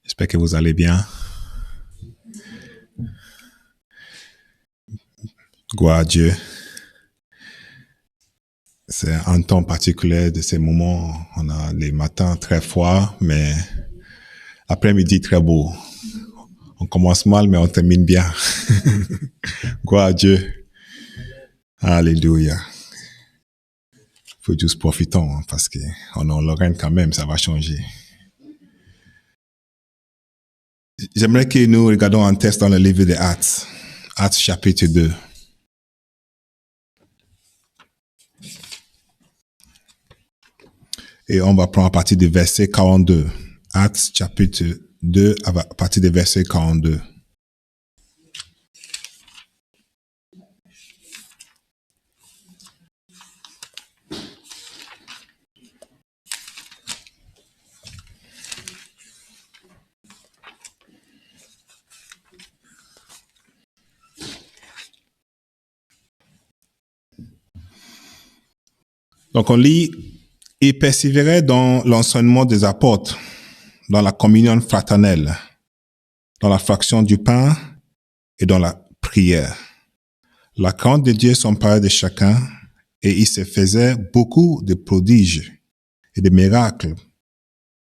J'espère que vous allez bien. Gloire à Dieu. C'est un temps particulier de ces moments. On a les matins très froids, mais l'après-midi très beau. On commence mal, mais on termine bien. Gloire à Dieu. Alléluia. Faut juste profiter, parce que on est en Lorraine quand même, ça va changer. J'aimerais que nous regardions un texte dans le livre des Actes. Actes chapitre 2. Et on va prendre à partir du verset 42. Actes chapitre 2 à partir du verset 42. Donc on lit: ils persévéraient dans l'enseignement des apôtres, dans la communion fraternelle, dans la fraction du pain et dans la prière. La crainte de Dieu s'emparait de chacun, et il se faisait beaucoup de prodiges et de miracles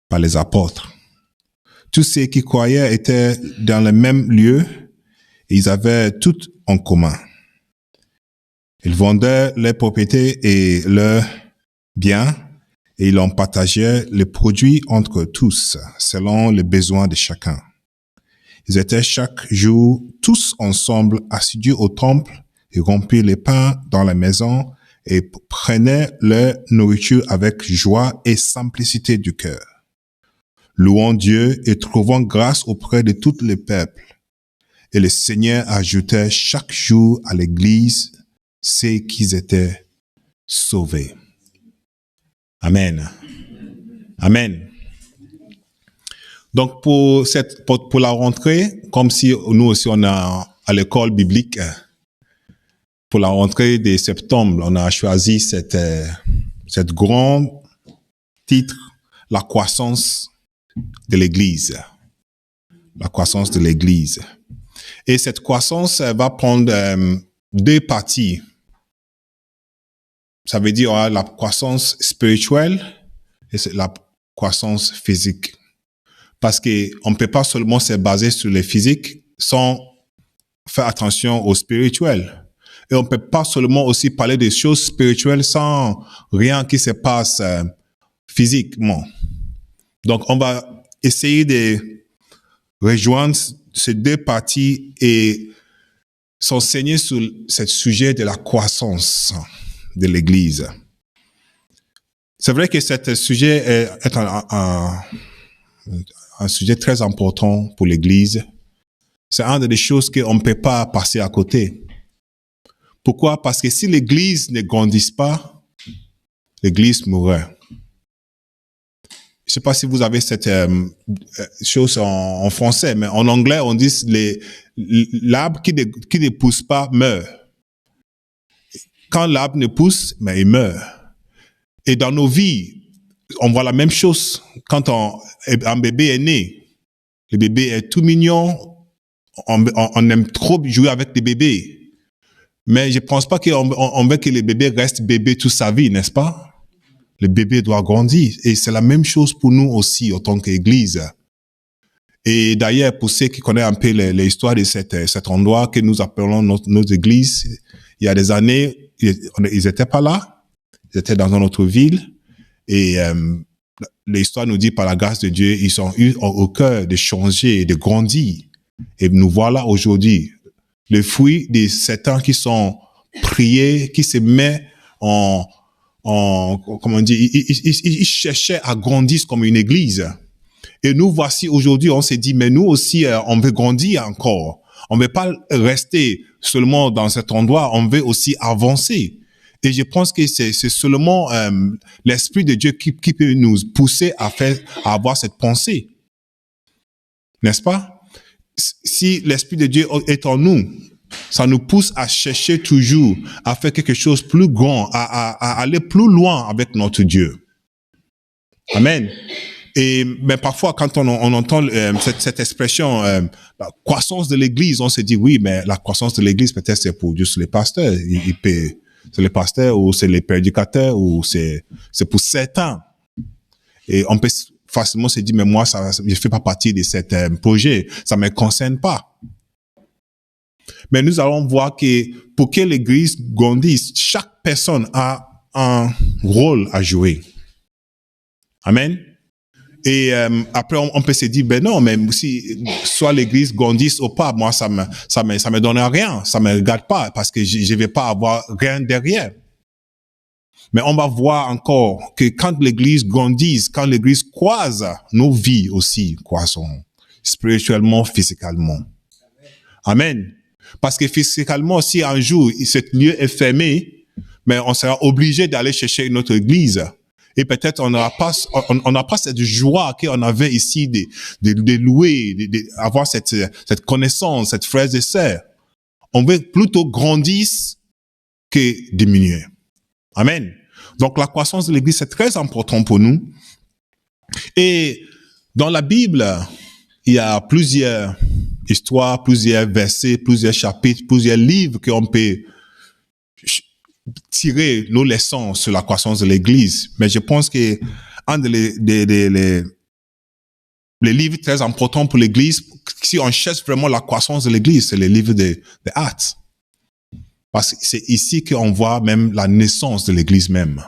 par les apôtres. Tous ceux qui croyaient étaient dans le même lieu, et ils avaient tout en commun. Ils vendaient leurs propriétés et leurs biens, et ils en partageaient les produits entre tous, selon les besoins de chacun. Ils étaient chaque jour tous ensemble assidus au temple et rompirent les pains dans la maison et prenaient leur nourriture avec joie et simplicité du cœur, louant Dieu et trouvant grâce auprès de tous les peuples. Et le Seigneur ajoutait chaque jour à l'Église ceux qui étaient sauvés. Amen. Amen. Donc pour la rentrée, comme si nous aussi on a à l'école biblique, pour la rentrée de septembre, on a choisi cette grand titre, la croissance de l'Église. La croissance de l'Église. Et cette croissance va prendre deux parties. Ça veut dire la croissance spirituelle et la croissance physique. Parce qu'on ne peut pas seulement se baser sur le physique sans faire attention au spirituel. Et on ne peut pas seulement aussi parler des choses spirituelles sans rien qui se passe physiquement. Donc on va essayer de rejoindre ces deux parties et s'enseigner sur ce sujet de la croissance de l'Église. C'est vrai que ce sujet est un sujet très important pour l'Église. C'est une des choses qu'on ne peut pas passer à côté. Pourquoi? Parce que si l'Église ne grandit pas, l'Église mourrait. Je ne sais pas si vous avez cette chose en français, mais en anglais, on dit l'arbre qui ne pousse pas meurt. Quand l'arbre ne pousse, mais il meurt. Et dans nos vies, on voit la même chose. Quand un bébé est né, le bébé est tout mignon, on aime trop jouer avec les bébés. Mais je ne pense pas qu'on veut que le bébé reste bébé toute sa vie, n'est-ce pas? Le bébé doit grandir. Et c'est la même chose pour nous aussi, en tant qu'Église. Et d'ailleurs, pour ceux qui connaissent un peu l'histoire de cet endroit que nous appelons nos églises, il y a des années, ils n'étaient pas là. Ils étaient dans une autre ville. Et l'histoire nous dit, par la grâce de Dieu, ils ont eu au cœur de changer, de grandir. Et nous voilà aujourd'hui, le fruit de ces temps qui sont priés, qui se met comment dire, ils cherchaient à grandir comme une église. Et nous voici aujourd'hui, on s'est dit, mais nous aussi, on veut grandir encore. On ne veut pas rester seulement dans cet endroit, on veut aussi avancer. Et je pense que c'est seulement l'Esprit de Dieu qui peut nous pousser à avoir cette pensée. N'est-ce pas? Si l'Esprit de Dieu est en nous, ça nous pousse à chercher toujours, à faire quelque chose de plus grand, à aller plus loin avec notre Dieu. Amen. Mais parfois, quand on entend cette expression, la croissance de l'Église, on se dit, oui, mais la croissance de l'Église, peut-être c'est pour juste les pasteurs. C'est les pasteurs ou c'est les prédicateurs ou c'est pour certains. Et on peut facilement se dire, mais moi, je fais pas partie de cet projet. Ça me concerne pas. Mais nous allons voir que pour que l'Église grandisse, chaque personne a un rôle à jouer. Amen. Et après, on peut se dire, ben non, mais si soit l'Église grandisse ou pas, moi, ça me donne rien, ça me regarde pas, parce que je vais pas avoir rien derrière. Mais on va voir encore que quand l'Église grandisse, quand l'Église croise, nos vies aussi croisent, spirituellement, physiquement. Amen. Parce que physiquement, si un jour, ce lieu est fermé, mais on sera obligé d'aller chercher une autre église. Et peut-être on n'a pas cette joie qu'on avait ici de louer, d'avoir cette connaissance, cette frères et sœurs. On veut plutôt grandir que diminuer. Amen. Donc la croissance de l'église, c'est très important pour nous. Et dans la Bible, il y a plusieurs histoires, plusieurs versets, plusieurs chapitres, plusieurs livres qu'on peut tirer nos leçons sur la croissance de l'Église. Mais je pense que un des livres très importants pour l'Église, si on cherche vraiment la croissance de l'Église, c'est le livre des Actes. Parce que c'est ici qu'on voit même la naissance de l'Église même.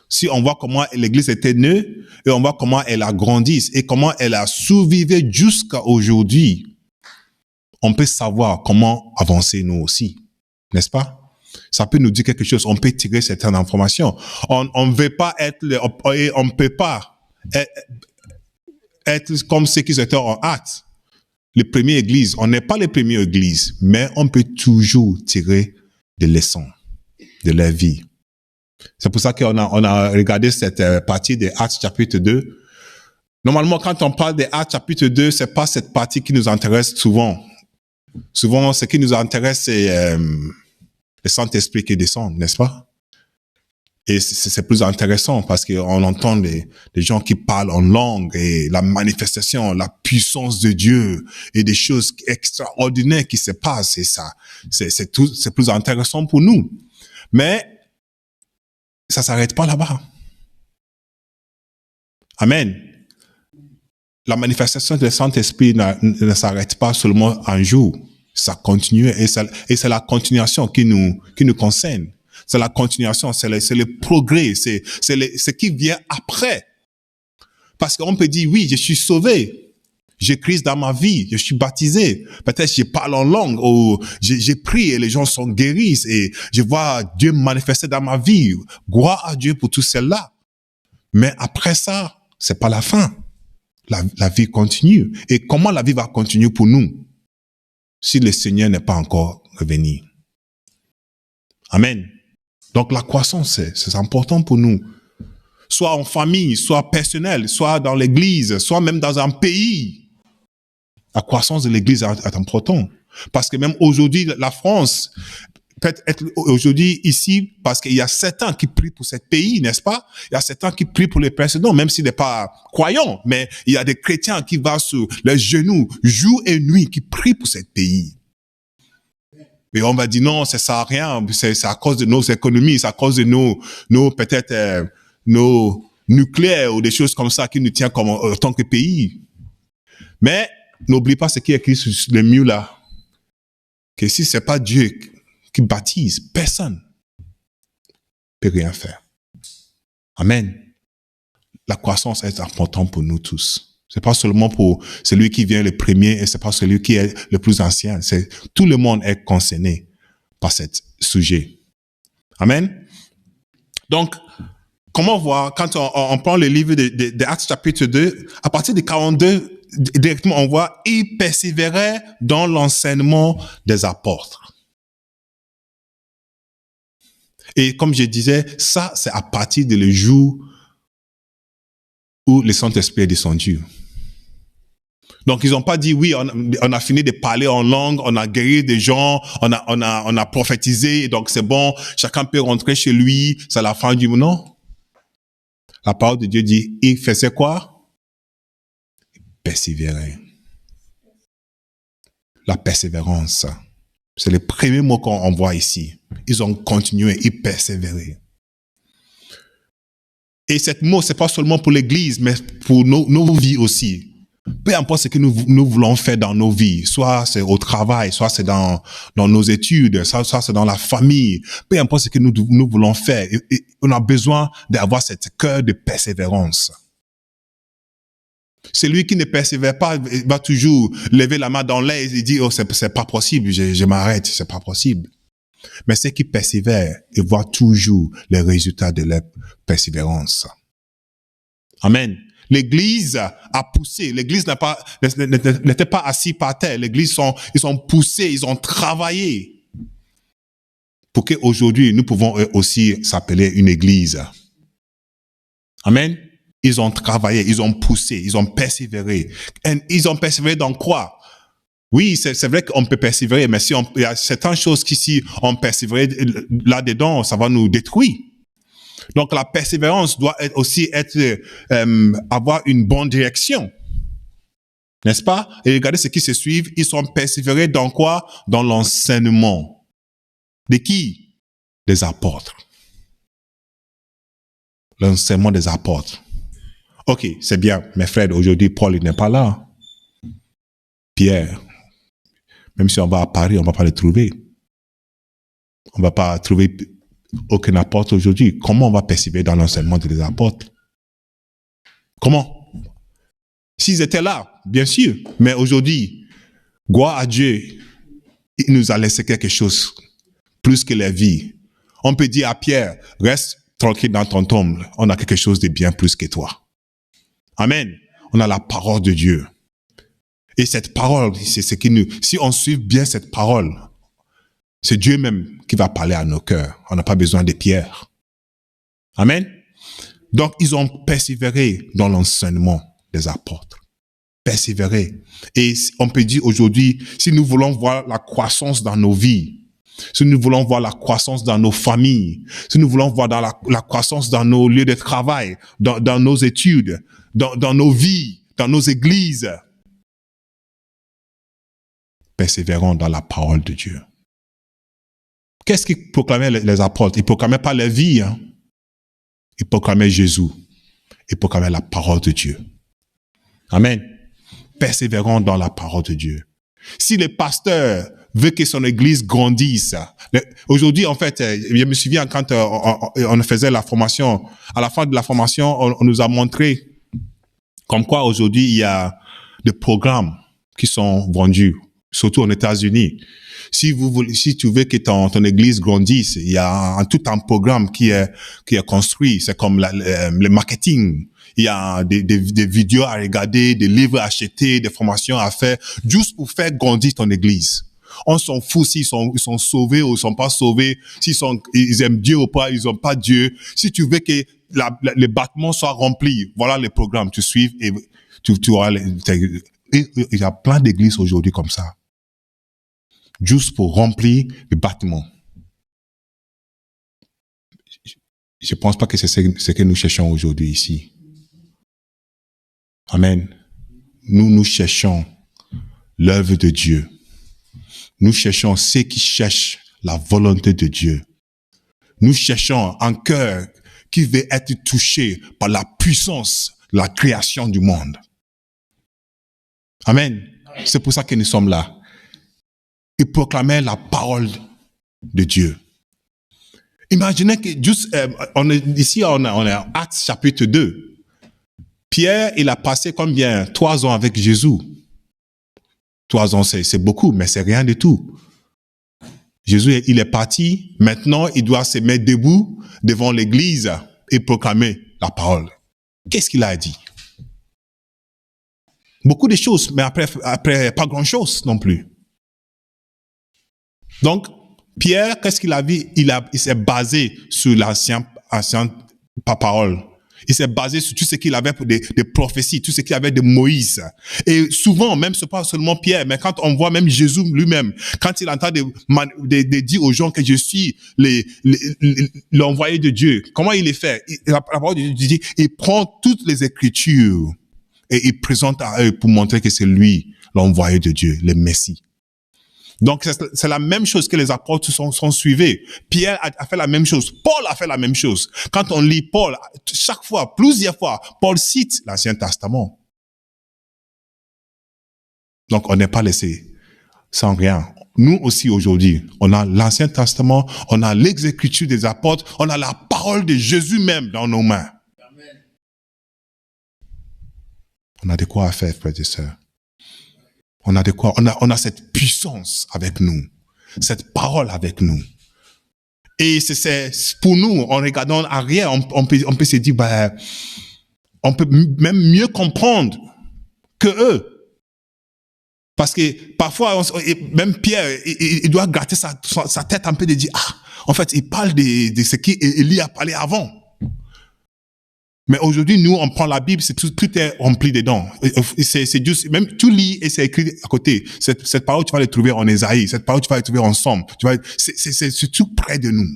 Si on voit comment l'Église était née, et on voit comment elle a grandi, et comment elle a survécu jusqu'à aujourd'hui, on peut savoir comment avancer nous aussi. N'est-ce pas? Ça peut nous dire quelque chose. On peut tirer certaines informations. On ne veut pas on ne peut pas être comme ceux qui étaient en Actes. Les premières églises. On n'est pas les premières églises, mais on peut toujours tirer des leçons de leur vie. C'est pour ça qu'on a regardé cette partie des Actes chapitre 2. Normalement, quand on parle des Actes chapitre 2, c'est pas cette partie qui nous intéresse souvent. Souvent, ce qui nous intéresse, c'est le Saint-Esprit qui descend, n'est-ce pas? Et c'est plus intéressant parce qu'on entend des gens qui parlent en langue et la manifestation, la puissance de Dieu et des choses extraordinaires qui se passent. Et ça, c'est plus intéressant pour nous. Mais ça s'arrête pas là-bas. Amen. La manifestation du Saint-Esprit ne s'arrête pas seulement un jour. Ça continue et c'est la continuation qui nous concerne. C'est la continuation, c'est le progrès, c'est ce qui vient après. Parce qu'on peut dire, oui, je suis sauvé. J'ai Christ dans ma vie, je suis baptisé. Peut-être je parle en langue, ou j'ai prié et les gens sont guéris et je vois Dieu manifester dans ma vie. Gloire à Dieu pour tout cela. Mais après ça, c'est pas la fin. La vie continue. Et comment la vie va continuer pour nous si le Seigneur n'est pas encore revenu? Amen. Donc la croissance, c'est important pour nous. Soit en famille, soit personnel, soit dans l'église, soit même dans un pays. La croissance de l'église est importante. Parce que même aujourd'hui, la France peut être aujourd'hui ici parce qu'il y a certains qui prient pour ce pays, n'est-ce pas? Il y a certains qui prient pour les précédents, même s'ils n'est pas croyants. Mais il y a des chrétiens qui vont sur les genoux, jour et nuit, qui prient pour ce pays. Et on va dire non, ça sert à rien, c'est à cause de nos économies, c'est à cause de nos peut-être nos nucléaires ou des choses comme ça qui nous tiennent comme en tant que pays. Mais n'oublie pas ce qui est écrit sur le mur là, que si c'est pas Dieu qui baptise, personne peut rien faire. Amen. La croissance est importante pour nous tous. C'est pas seulement pour celui qui vient le premier et c'est pas celui qui est le plus ancien. C'est tout le monde est concerné par ce sujet. Amen. Donc, comment voir quand on prend le livre de Actes chapitre 2, à partir de 42, directement on voit ils persévéraient dans l'enseignement des apôtres. Et comme je disais, ça c'est à partir de le jour où le Saint-Esprit est descendu. Donc, ils n'ont pas dit, oui, on a fini de parler en langue, on a guéri des gens, on a prophétisé, donc c'est bon, chacun peut rentrer chez lui, c'est la fin du monde. Non. La parole de Dieu dit, ils faisaient quoi? persévérer. La persévérance. C'est le premier mot qu'on voit ici. Ils ont continué, ils persévéraient. Et ce mot, c'est pas seulement pour l'Église, mais pour nos vies aussi. Peu importe ce que nous voulons faire dans nos vies, soit c'est au travail, soit c'est dans nos études, soit c'est dans la famille, peu importe ce que nous voulons faire, et on a besoin d'avoir cette cœur de persévérance. Celui qui ne persévère pas va toujours lever la main dans l'air et dire, oh, c'est pas possible, je m'arrête, c'est pas possible. Mais ceux qui persévèrent, ils voient toujours les résultats de leur persévérance. Amen. L'Église a poussé. L'Église n'était pas assis par terre. L'Église ils ont poussé, ils ont travaillé pour qu'aujourd'hui nous pouvons aussi s'appeler une Église. Amen. Ils ont travaillé, ils ont poussé, ils ont persévéré. Et ils ont persévéré dans quoi? Oui, c'est vrai qu'on peut persévérer, mais il y a certaines choses qui, si on persévère là-dedans, ça va nous détruire. Donc, la persévérance doit avoir une bonne direction. N'est-ce pas? Et regardez ce qui se suit. Ils sont persévérés dans quoi? Dans l'enseignement. De qui? Des apôtres. L'enseignement des apôtres. Ok, c'est bien. Mes frères, aujourd'hui, Paul, il n'est pas là. Pierre. Même si on va à Paris, on ne va pas le trouver. On ne va pas trouver aucun apôtre aujourd'hui. Comment on va persévérer dans l'enseignement des apôtres? Comment? S'ils étaient là, bien sûr. Mais aujourd'hui, gloire à Dieu, il nous a laissé quelque chose plus que la vie. On peut dire à Pierre, reste tranquille dans ton tombe. On a quelque chose de bien plus que toi. Amen. On a la parole de Dieu. Et cette parole, c'est ce qui nous... Si on suit bien cette parole, c'est Dieu même qui va parler à nos cœurs. On n'a pas besoin de pierres. Amen. Donc, ils ont persévéré dans l'enseignement des apôtres. Persévéré. Et on peut dire aujourd'hui, si nous voulons voir la croissance dans nos vies, si nous voulons voir la croissance dans nos familles, si nous voulons voir dans la croissance dans nos lieux de travail, dans nos études, dans nos vies, dans nos églises, persévérons dans la parole de Dieu. Qu'est-ce qu'ils proclamaient les apôtres? Ils ne proclamaient pas leur vie. Hein? Ils proclamaient Jésus. Ils proclamaient la parole de Dieu. Amen. Persévérons dans la parole de Dieu. Si le pasteur veut que son église grandisse, aujourd'hui, en fait, je me souviens quand on faisait la formation, à la fin de la formation, on nous a montré comme quoi aujourd'hui, il y a des programmes qui sont vendus, surtout aux États-Unis. Si tu veux que ton église grandisse, il y a tout un programme qui est construit. C'est comme le marketing. Il y a des vidéos à regarder, des livres à acheter, des formations à faire, juste pour faire grandir ton église. On s'en fout s'ils sont sauvés ou ils sont pas sauvés, ils aiment Dieu ou pas, ils n'ont pas Dieu. Si tu veux que les bâtiments soient remplis, voilà les programmes, tu suis et tu auras il y a plein d'églises aujourd'hui comme ça. Juste pour remplir les bâtiments. Je ne pense pas que c'est ce que nous cherchons aujourd'hui ici. Amen. Nous cherchons l'œuvre de Dieu. Nous cherchons ceux qui cherchent la volonté de Dieu. Nous cherchons un cœur qui veut être touché par la puissance de la création du monde. Amen. C'est pour ça que nous sommes là. Et proclamer la parole de Dieu. Imaginez que juste, ici on est en Actes chapitre 2. Pierre, il a passé combien? 3 ans avec Jésus. 3 ans, c'est beaucoup, mais c'est rien du tout. Jésus, il est parti. Maintenant, il doit se mettre debout devant l'église et proclamer la parole. Qu'est-ce qu'il a dit? Beaucoup de choses, mais après pas grand-chose non plus. Donc, Pierre, qu'est-ce qu'il a vu? Il s'est basé sur l'ancienne parole. Il s'est basé sur tout ce qu'il avait des prophéties, tout ce qu'il avait de Moïse. Et souvent, même c'est pas seulement Pierre, mais quand on voit même Jésus lui-même, quand il entend de dire aux gens que je suis l'envoyé de Dieu, comment il est fait? La parole de Dieu dit, il prend toutes les Écritures Et il présente à eux pour montrer que c'est lui, l'envoyé de Dieu, le Messie. Donc, c'est la même chose que les apôtres sont suivis. Pierre a fait la même chose. Paul a fait la même chose. Quand on lit Paul, chaque fois, plusieurs fois, Paul cite l'Ancien Testament. Donc, on n'est pas laissé sans rien. Nous aussi, aujourd'hui, on a l'Ancien Testament, on a l'exécution des apôtres, on a la parole de Jésus même dans nos mains. Amen. On a de quoi faire, frères et sœurs. On a de quoi, on a cette puissance avec nous, cette parole avec nous. Et c'est pour nous, en regardant arrière, on peut se dire, on peut même mieux comprendre que eux. Parce que parfois, même Pierre, il doit gratter sa tête un peu de dire, en fait, il parle de ce qu'Élie a parlé avant. Mais aujourd'hui, nous, on prend la Bible, tout est rempli dedans. C'est juste, même tu lis et c'est écrit à côté. Cette parole, tu vas la trouver en Ésaïe. Cette parole, tu vas la trouver en Somme. C'est tout près de nous.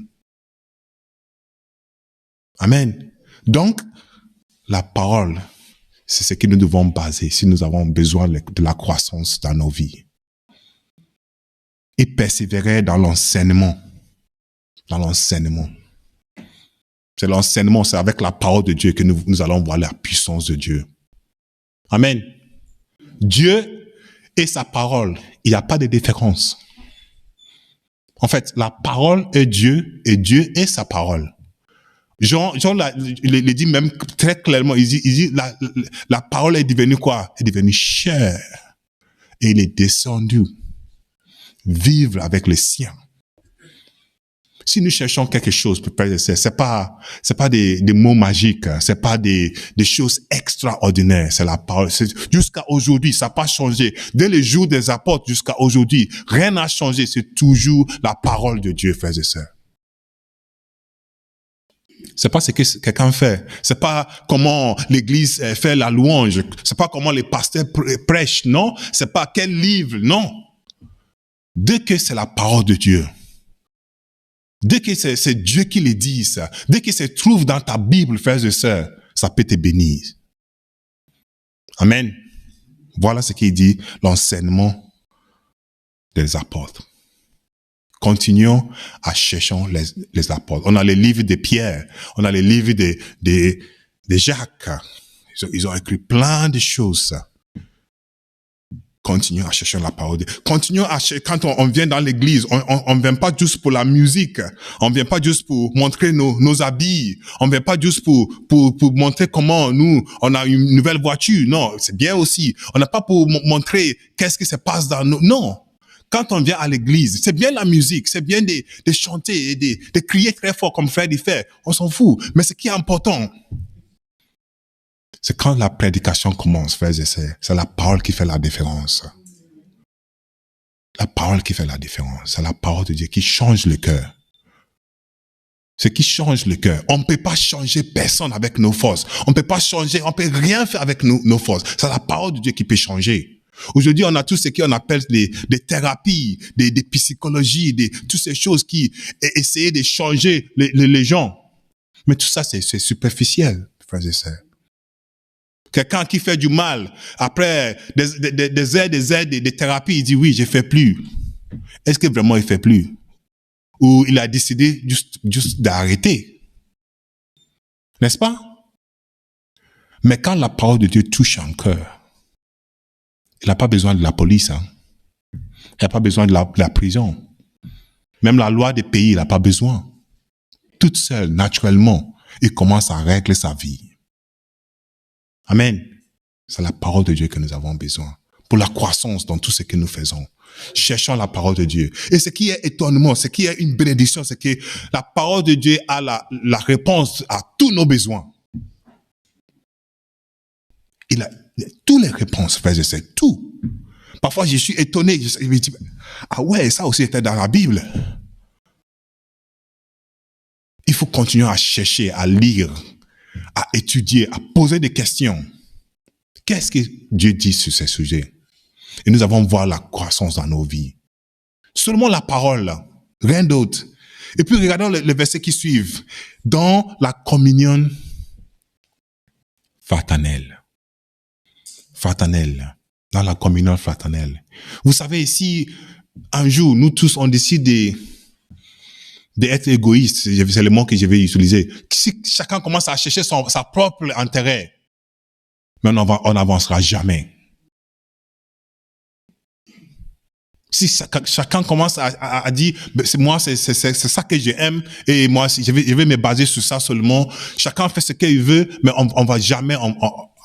Amen. Donc, la parole, c'est ce que nous devons baser si nous avons besoin de la croissance dans nos vies. Et persévérer dans l'enseignement. Dans l'enseignement. C'est l'enseignement, c'est avec la parole de Dieu que nous allons voir la puissance de Dieu. Amen. Dieu et sa parole, il n'y a pas de différence. En fait, la parole est Dieu et Dieu est sa parole. Jean il dit même très clairement, il dit la parole est devenue quoi? Elle est devenue chair. Et il est descendu vivre avec les siens. Si nous cherchons quelque chose, c'est pas des mots magiques, c'est pas des choses extraordinaires, c'est la parole. Jusqu'à aujourd'hui, ça n'a pas changé. Dès le jour des apôtres jusqu'à aujourd'hui, rien n'a changé, c'est toujours la parole de Dieu, frères et sœurs. C'est pas ce que quelqu'un fait. C'est pas comment l'église fait la louange. C'est pas comment les pasteurs prêchent, non. C'est pas quel livre, non. Dès que c'est la parole de Dieu, dès que c'est Dieu qui le dit, ça, dès que se trouve dans ta Bible, frères et sœurs, ça peut te bénir. Amen. Voilà ce qu'il dit, l'enseignement des apôtres. Continuons à chercher les apôtres. On a les livres de Pierre, on a les livres de Jacques. Ils ont écrit plein de choses. Continuons à chercher la parole. Continuons à chercher. Quand on vient dans l'église, on vient pas juste pour la musique. On vient pas juste pour montrer nos habits. On vient pas juste pour montrer comment nous, on a une nouvelle voiture. Non, c'est bien aussi. On n'a pas pour montrer qu'est-ce qui se passe dans nous. Non. Quand on vient à l'église, c'est bien la musique, c'est bien de chanter et de crier très fort comme Fred fait. On s'en fout. Mais ce qui est important, c'est quand la prédication commence, frères et sœurs, c'est la parole qui fait la différence. La parole qui fait la différence. C'est la parole de Dieu qui change le cœur. Ce qui change le cœur. On ne peut pas changer personne avec nos forces. On ne peut pas changer, on ne peut rien faire avec nos forces. C'est la parole de Dieu qui peut changer. Aujourd'hui, on a tout ce qu'on appelle des thérapies, des psychologies, toutes ces choses qui essaient de changer les gens. Mais tout ça, c'est superficiel, frères et sœurs. Quelqu'un qui fait du mal, après des heures de thérapie, il dit oui, je ne fais plus. Est-ce que vraiment il ne fait plus? Ou il a décidé juste d'arrêter? N'est-ce pas? Mais quand la parole de Dieu touche un cœur, il n'a pas besoin de la police. Hein. Il n'a pas besoin de la prison. Même la loi des pays, il n'a pas besoin. Toute seule, naturellement, il commence à régler sa vie. Amen. C'est la parole de Dieu que nous avons besoin. Pour la croissance dans tout ce que nous faisons. Cherchons la parole de Dieu. Et ce qui est étonnement, ce qui est une bénédiction, c'est que la parole de Dieu a la réponse à tous nos besoins. Il a toutes les réponses, frères et sœurs, tout. Parfois, je suis étonné. Je me dis, ah ouais, ça aussi était dans la Bible. Il faut continuer à chercher, à lire, à étudier, à poser des questions. Qu'est-ce que Dieu dit sur ces sujets? Et nous allons voir la croissance dans nos vies. Seulement la parole, rien d'autre. Et puis regardons les versets qui suivent. Dans la communion fraternelle. fraternelle, dans la communion fraternelle. Vous savez, si un jour, nous tous, on décide d'être égoïste, c'est le mot que je vais utiliser. Si chacun commence à chercher sa propre intérêt, mais on n'avancera jamais. Si chacun commence à dire, moi, c'est ça que j'aime, et moi, je vais me baser sur ça seulement. Chacun fait ce qu'il veut, mais on va jamais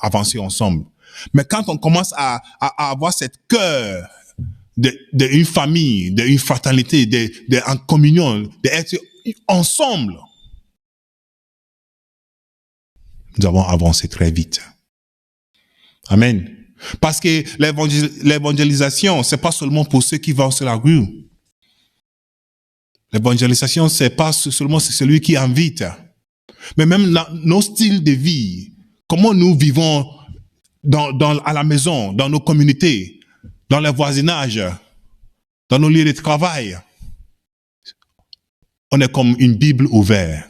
avancer ensemble. Mais quand on commence à avoir cette cœur d'une famille, d'une fraternité, en communion, d'être ensemble, nous avons avancé très vite. Amen. Parce que l'évangélisation, c'est pas seulement pour ceux qui vont sur la rue. L'évangélisation, c'est pas seulement celui qui invite. Mais même nos styles de vie, comment nous vivons à la maison, dans nos communautés, dans le voisinage, dans nos lieux de travail. On est comme une Bible ouverte.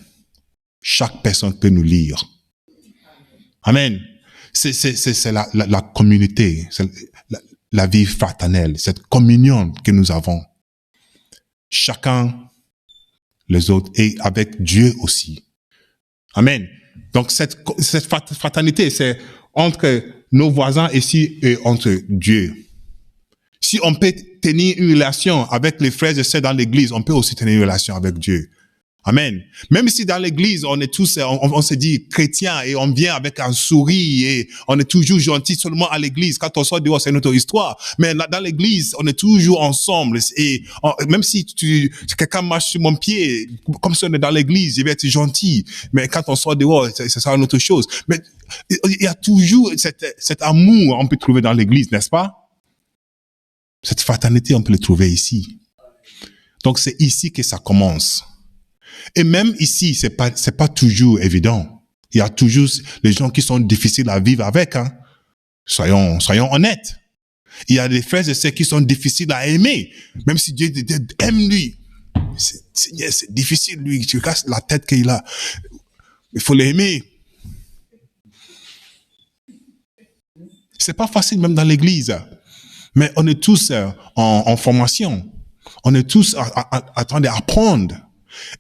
Chaque personne peut nous lire. Amen. C'est la communauté, c'est la vie fraternelle, cette communion que nous avons. Chacun, les autres, et avec Dieu aussi. Amen. Donc cette fraternité, c'est entre nos voisins ici et entre Dieu. Si on peut tenir une relation avec les frères et sœurs dans l'église, on peut aussi tenir une relation avec Dieu. Amen. Même si dans l'église, on est tous, on se dit chrétiens et on vient avec un sourire et on est toujours gentil seulement à l'église. Quand on sort dehors, c'est notre histoire. Mais dans l'église, on est toujours ensemble. Et même si quelqu'un marche sur mon pied, comme si on est dans l'église, je vais être gentil. Mais quand on sort dehors, c'est ça une autre chose. Mais il y a toujours cet amour on peut trouver dans l'église, n'est-ce pas? Cette fraternité, on peut le trouver ici. Donc c'est ici que ça commence. Et même ici, c'est pas toujours évident. Il y a toujours les gens qui sont difficiles à vivre avec, hein. Soyons honnêtes. Il y a des frères et sœurs qui sont difficiles à aimer. Même si Dieu aime lui. Seigneur, c'est difficile, lui. Tu casses la tête qu'il a. Il faut l'aimer. C'est pas facile même dans l'église. Mais on est tous en formation. On est tous en train d'apprendre.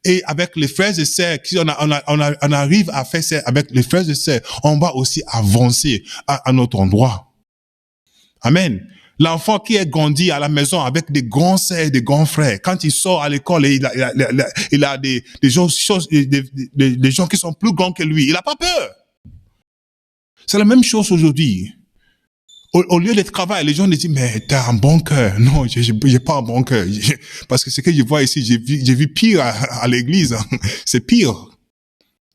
Et avec les frères et sœurs, si on arrive à faire ça avec les frères et sœurs, on va aussi avancer à notre endroit. Amen. L'enfant qui est grandi à la maison avec des grands sœurs et des grands frères, quand il sort à l'école et il a des gens qui sont plus grands que lui, il n'a pas peur. C'est la même chose aujourd'hui. Au lieu de travail, les gens me disent, mais t'as un bon cœur. Non, j'ai pas un bon cœur. Parce que ce que je vois ici, j'ai vu pire à l'église. C'est pire.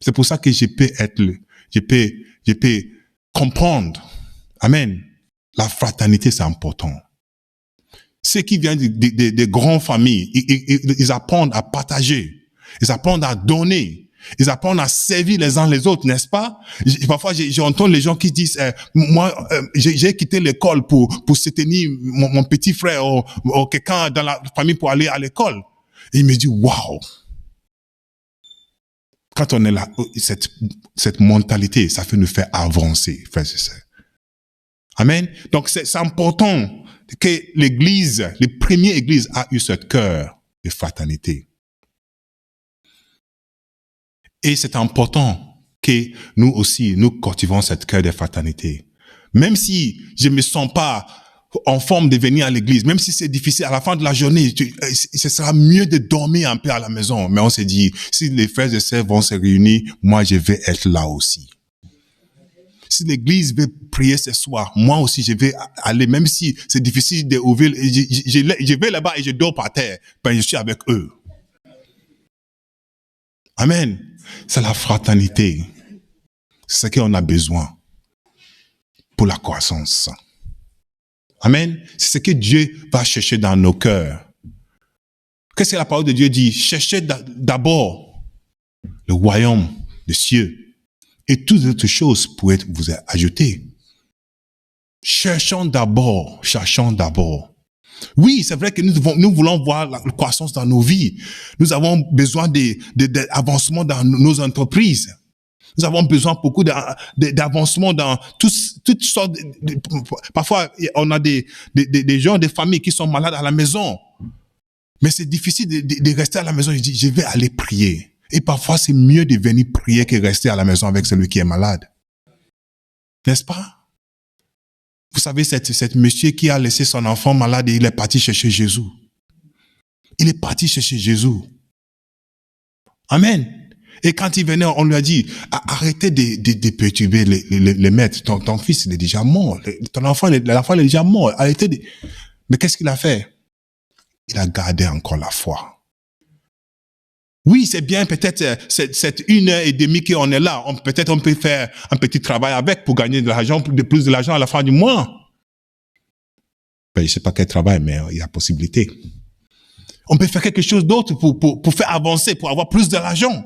C'est pour ça que je peux comprendre. Amen. La fraternité, c'est important. Ceux qui viennent des grandes familles, ils apprennent à partager. Ils apprennent à donner. Ils apprennent à servir les uns les autres, n'est-ce pas? Parfois, j'entends les gens qui disent, moi, j'ai quitté l'école pour soutenir mon petit frère ou quelqu'un dans la famille pour aller à l'école. Et il me dit, waouh! Quand on est là, cette mentalité, ça fait nous faire avancer, frères et sœurs. Amen. Donc, c'est important que l'église, les premières églises, a eu ce cœur de fraternité. Et c'est important que nous aussi, nous cultivons cette cœur de fraternité. Même si je me sens pas en forme de venir à l'église, même si c'est difficile, à la fin de la journée, ce sera mieux de dormir un peu à la maison. Mais on s'est dit, si les frères et sœurs vont se réunir, moi je vais être là aussi. Si l'église veut prier ce soir, moi aussi je vais aller, même si c'est difficile d'ouvrir, je vais là-bas et je dors par terre, ben je suis avec eux. Amen. C'est la fraternité. C'est ce qu'on a besoin pour la croissance. Amen. C'est ce que Dieu va chercher dans nos cœurs. Qu'est-ce que la parole de Dieu dit? Cherchez d'abord le royaume des cieux et toutes autres choses pourraient vous être ajoutées. Cherchons d'abord. Oui, c'est vrai que nous voulons voir la croissance dans nos vies. Nous avons besoin d'avancement dans nos entreprises. Nous avons besoin beaucoup d'avancement dans toutes sortes parfois, on a des gens, des familles qui sont malades à la maison. Mais c'est difficile de rester à la maison. Je dis, je vais aller prier. Et parfois, c'est mieux de venir prier que rester à la maison avec celui qui est malade. N'est-ce pas? Vous savez, cette monsieur qui a laissé son enfant malade et il est parti chercher Jésus. Il est parti chercher Jésus. Amen. Et quand il venait, on lui a dit, arrêtez de perturber les maîtres. Ton fils, il est déjà mort. L'enfant, il est déjà mort. Arrêtez de... Mais qu'est-ce qu'il a fait? Il a gardé encore la foi. Oui, c'est bien, peut-être, cette 1h30 qu'on est là. Peut-être on peut faire un petit travail avec pour gagner de l'argent, plus de l'argent à la fin du mois. Ben, je ne sais pas quel travail, mais il y a possibilité. On peut faire quelque chose d'autre pour faire avancer, pour avoir plus de l'argent.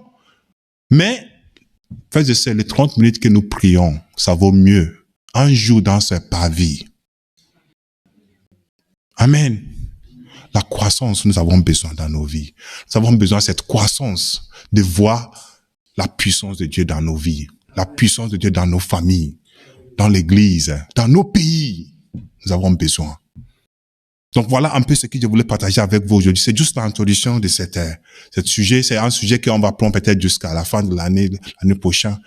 Mais, faites c'est les 30 minutes que nous prions, ça vaut mieux. Un jour dans ce pavis. Amen. La croissance, nous avons besoin dans nos vies. Nous avons besoin de cette croissance, de voir la puissance de Dieu dans nos vies, la puissance de Dieu dans nos familles, dans l'église, dans nos pays. Nous avons besoin. Donc voilà un peu ce que je voulais partager avec vous aujourd'hui. C'est juste l'introduction de cette sujet. C'est un sujet qu'on va prendre peut-être jusqu'à la fin de l'année prochaine.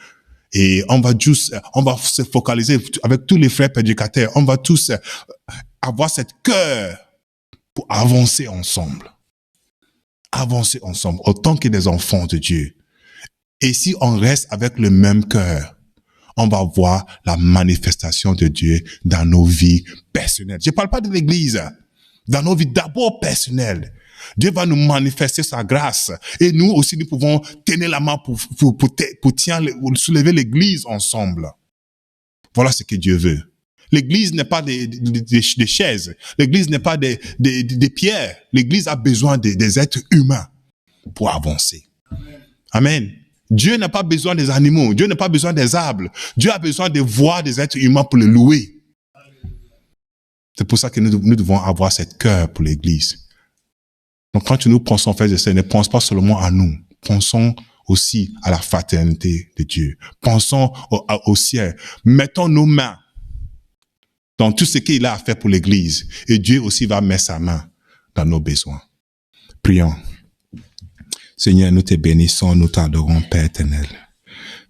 Et on va se focaliser avec tous les frères prédicateurs. On va tous avoir cette cœur pour avancer ensemble. Avancer ensemble, autant que des enfants de Dieu. Et si on reste avec le même cœur, on va voir la manifestation de Dieu dans nos vies personnelles. Je ne parle pas de l'église. Dans nos vies d'abord personnelles. Dieu va nous manifester sa grâce. Et nous aussi, nous pouvons tenir la main pour soulever l'église ensemble. Voilà ce que Dieu veut. L'église n'est pas des chaises. L'église n'est pas des pierres. L'église a besoin des êtres humains pour avancer. Amen. Dieu n'a pas besoin des animaux. Dieu n'a pas besoin des arbres. Dieu a besoin de voir des êtres humains pour le louer. C'est pour ça que nous devons avoir cette cœur pour l'église. Donc quand nous pensons faire ça, ne pense pas seulement à nous. Pensons aussi à la fraternité de Dieu. Pensons au ciel. Mettons nos mains dans tout ce qu'il a à faire pour l'église. Et Dieu aussi va mettre sa main dans nos besoins. Prions. Seigneur, nous te bénissons, nous t'adorons, Père éternel.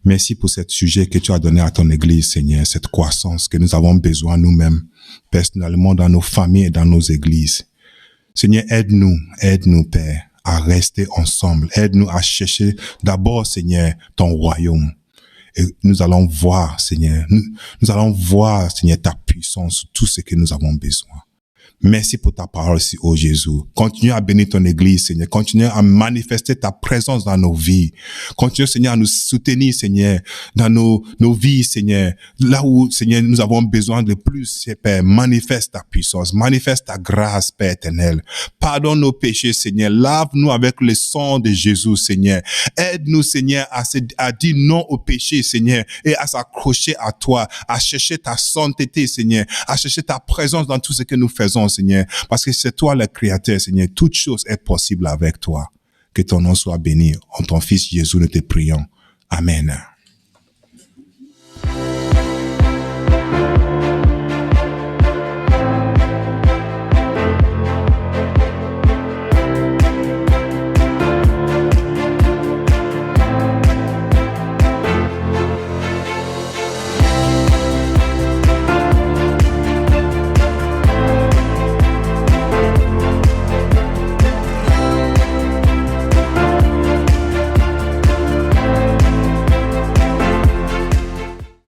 Merci pour ce sujet que tu as donné à ton église, Seigneur, cette croissance que nous avons besoin nous-mêmes, personnellement, dans nos familles et dans nos églises. Seigneur, aide-nous, Père, à rester ensemble. Aide-nous à chercher d'abord, Seigneur, ton royaume. Et nous allons voir, Seigneur, Seigneur, ta puissance, tout ce que nous avons besoin. Merci pour ta parole aussi, ô Jésus. Continue à bénir ton église, Seigneur. Continue à manifester ta présence dans nos vies. Continue, Seigneur, à nous soutenir, Seigneur, dans nos vies, Seigneur. Là où, Seigneur, nous avons besoin de plus, Père, manifeste ta puissance, manifeste ta grâce, Père éternel. Pardonne nos péchés, Seigneur. Lave-nous avec le sang de Jésus, Seigneur. Aide-nous, Seigneur, à dire non au péché, Seigneur, et à s'accrocher à toi, à chercher ta sainteté, Seigneur, à chercher ta présence dans tout ce que nous faisons, Seigneur, parce que c'est toi le Créateur, Seigneur. Toute chose est possible avec toi. Que ton nom soit béni. En ton Fils Jésus, nous te prions. Amen.